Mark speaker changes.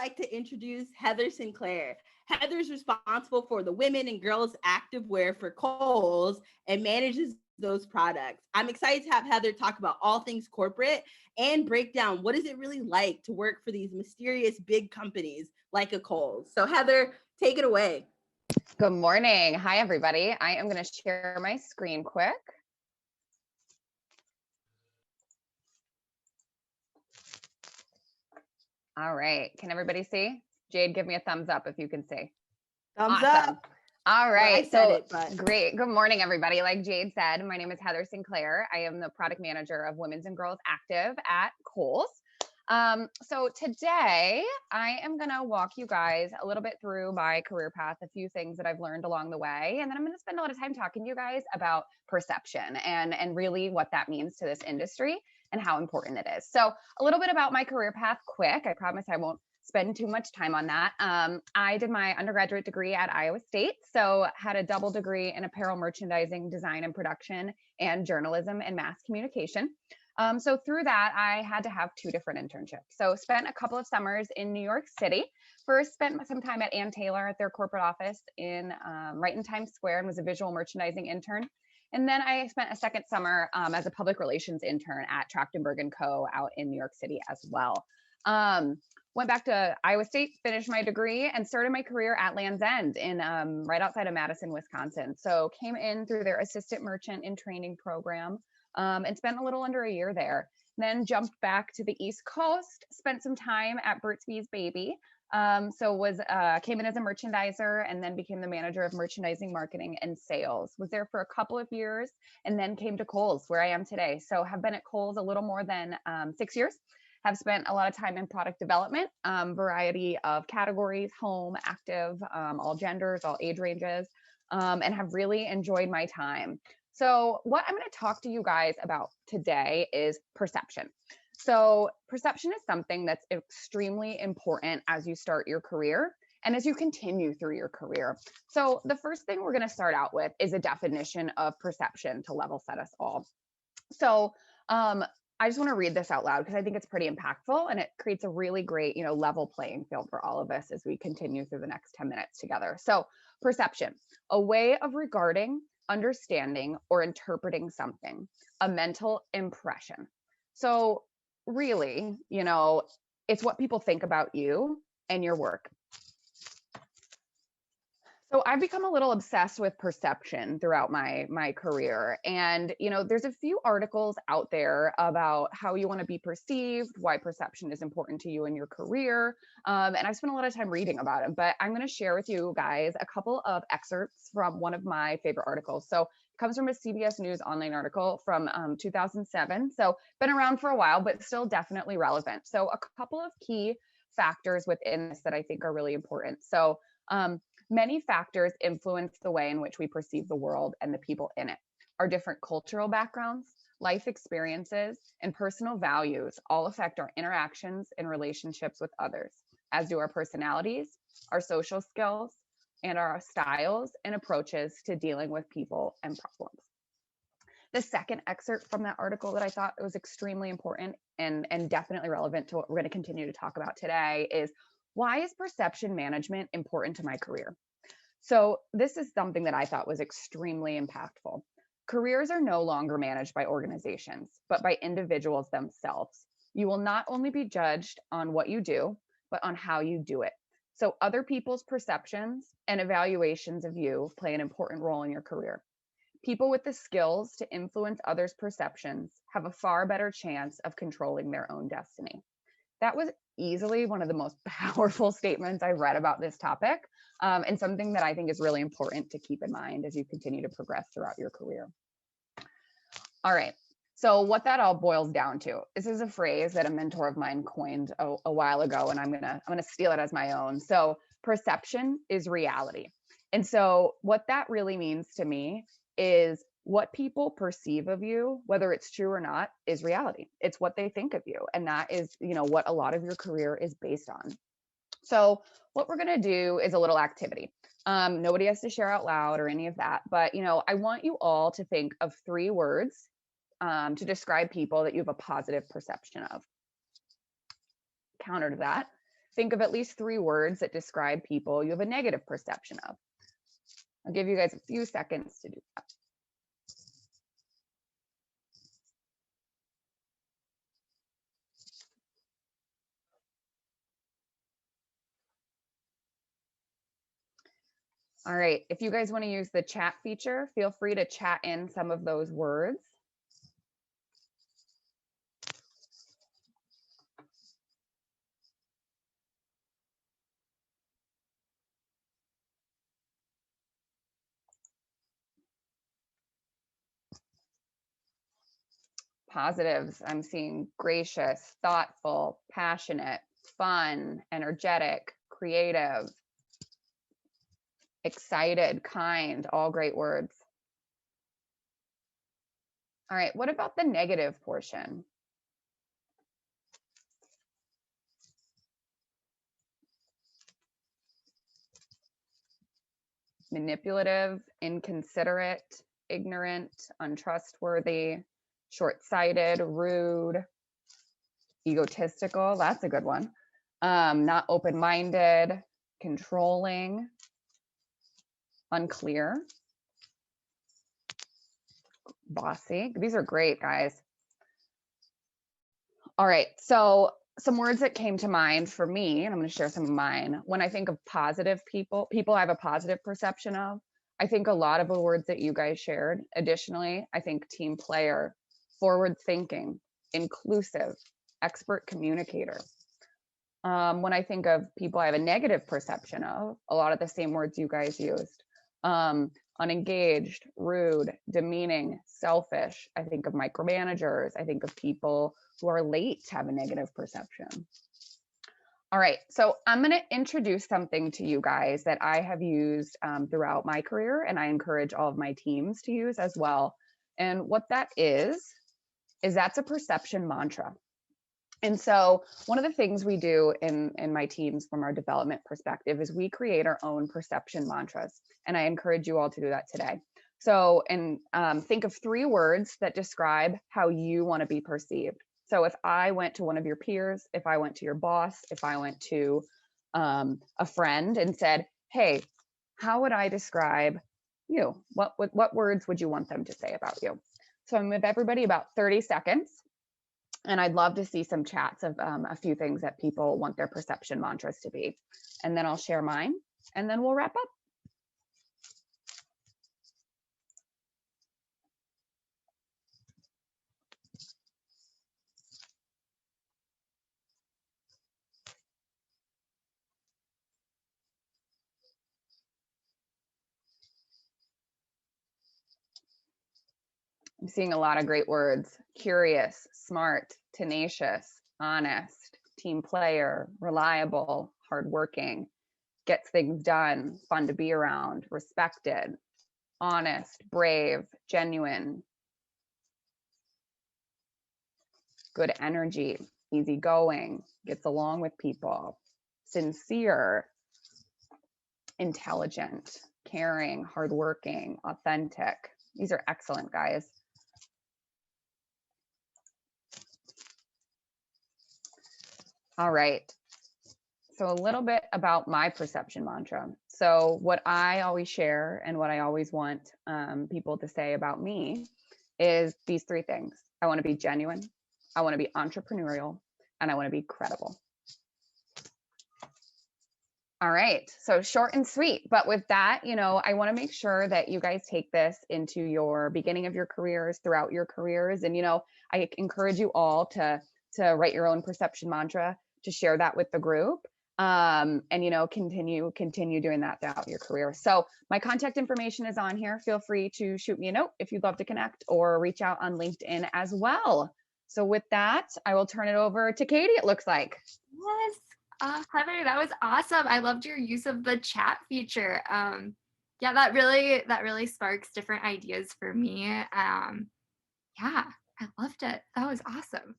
Speaker 1: like to introduce Heather Sinclaire. Heather's responsible for the women and girls activewear for Kohl's and manages those products. I'm excited to have Heather talk about all things corporate and break down what is it really like to work for these mysterious big companies like a Kohl's. So Heather, take it away.
Speaker 2: Good morning. Hi, everybody. I am going to share my screen quick. All right. Can everybody see? Jade, give me a thumbs up if you can see.
Speaker 1: Thumbs up.
Speaker 2: All right.
Speaker 1: Well, I said it, but
Speaker 2: great. Good morning, everybody. Like Jade said, my name is Heather Sinclaire. I am the product manager of Women's and Girls Active at Kohl's. So today I am going to walk you guys a little bit through my career path, a few things that I've learned along the way. And then I'm going to spend a lot of time talking to you guys about perception and really what that means to this industry and how important it is. So a little bit about my career path quick. I promise I won't spend too much time on that. I did my undergraduate degree at Iowa State. So had a double degree in apparel merchandising, design and production, and journalism and mass communication. So through that, I had to have 2 different internships. So spent a couple of summers in New York City. First, spent some time at Ann Taylor at their corporate office in right in Times Square and was a visual merchandising intern. And then I spent a second summer as a public relations intern at Trachtenberg & Co. out in New York City as well. Went back to Iowa State, finished my degree, and started my career at Land's End in right outside of Madison, Wisconsin. So came in through their assistant merchant in training program and spent a little under a year there. Then jumped back to the East Coast, spent some time at Burt's Bees Baby. Came in as a merchandiser and then became the manager of merchandising, marketing, and sales. Was there for a couple of years and then came to Kohl's, where I am today. So have been at Kohl's a little more than 6 years. Have spent a lot of time in product development, variety of categories, home, active, all genders, all age ranges, and have really enjoyed my time. So what I'm going to talk to you guys about today is perception. So perception is something that's extremely important as you start your career and as you continue through your career. So the first thing we're going to start out with is a definition of perception to level set us all. So I just want to read this out loud because I think it's pretty impactful and it creates a really great, level playing field for all of us as we continue through the next 10 minutes together. So perception, a way of regarding, understanding, or interpreting something, a mental impression. So really, it's what people think about you and your work. So I've become a little obsessed with perception throughout my career. And, there's a few articles out there about how you want to be perceived, why perception is important to you in your career. And I've spent a lot of time reading about it, but I'm going to share with you guys a couple of excerpts from one of my favorite articles. So it comes from a CBS News online article from 2007. So been around for a while, but still definitely relevant. So a couple of key factors within this that I think are really important. So, many factors influence the way in which we perceive the world and the people in it. Our different cultural backgrounds, life experiences, and personal values all affect our interactions and relationships with others, as do our personalities, our social skills, and our styles and approaches to dealing with people and problems. The second excerpt from that article that I thought was extremely important and definitely relevant to what we're going to continue to talk about today is, why is perception management important to my career? So this is something that I thought was extremely impactful. Careers are no longer managed by organizations, but by individuals themselves. You will not only be judged on what you do, but on how you do it. So other people's perceptions and evaluations of you play an important role in your career. People with the skills to influence others' perceptions have a far better chance of controlling their own destiny. That was easily one of the most powerful statements I've read about this topic, and something that I think is really important to keep in mind as you continue to progress throughout your career. All right. So what that all boils down to, this is a phrase that a mentor of mine coined a while ago, and I'm gonna steal it as my own. So perception is reality. And so what that really means to me is what people perceive of you, whether it's true or not, is reality. It's what they think of you. And that is, what a lot of your career is based on. So what we're going to do is a little activity. Nobody has to share out loud or any of that, but, I want you all to think of 3 words to describe people that you have a positive perception of. Counter to that, think of at least 3 words that describe people you have a negative perception of. I'll give you guys a few seconds to do that. All right, if you guys want to use the chat feature, feel free to chat in some of those words. Positives, I'm seeing gracious, thoughtful, passionate, fun, energetic, creative, excited, kind, all great words. All right, what about the negative portion? Manipulative, inconsiderate, ignorant, untrustworthy, short-sighted, rude, egotistical, that's a good one. Not open-minded, controlling, unclear, bossy. These are great, guys. All right, so some words that came to mind for me, and I'm going to share some of mine. When I think of positive people I have a positive perception of, I think a lot of the words that you guys shared. Additionally, I think team player, forward thinking, inclusive, expert communicator. When I think of people I have a negative perception of, a lot of the same words you guys used. Unengaged, rude, demeaning, selfish. I think of micromanagers. I think of people who are late have a negative perception. All right, so I'm going to introduce something to you guys that I have used throughout my career, and I encourage all of my teams to use as well. And what that is that's a perception mantra. And so one of the things we do in my teams from our development perspective is we create our own perception mantras. And I encourage you all to do that today. So, and think of 3 words that describe how you want to be perceived. So if I went to one of your peers, if I went to your boss, if I went to a friend and said, hey, how would I describe you? What words would you want them to say about you? So I'm with everybody about 30 seconds. And I'd love to see some chats of a few things that people want their perception mantras to be. And then I'll share mine, and then we'll wrap up. I'm seeing a lot of great words: curious, smart, tenacious, honest, team player, reliable, hardworking, gets things done, fun to be around, respected, honest, brave, genuine, good energy, easygoing, gets along with people, sincere, intelligent, caring, hardworking, authentic. These are excellent, guys. All right. So a little bit about my perception mantra. So what I always share and what I always want people to say about me is these 3 things. I want to be genuine, I want to be entrepreneurial, and I want to be credible. All right, so short and sweet, but with that, I want to make sure that you guys take this into your beginning of your careers, throughout your careers, and I encourage you all to write your own perception mantra, to share that with the group, and continue doing that throughout your career. So my contact information is on here. Feel free to shoot me a note if you'd love to connect, or reach out on LinkedIn as well. So with that, I will turn it over to Katie, it looks like.
Speaker 3: Yes. Heather, that was awesome. I loved your use of the chat feature. Yeah, that really sparks different ideas for me. Yeah, I loved it. That was awesome.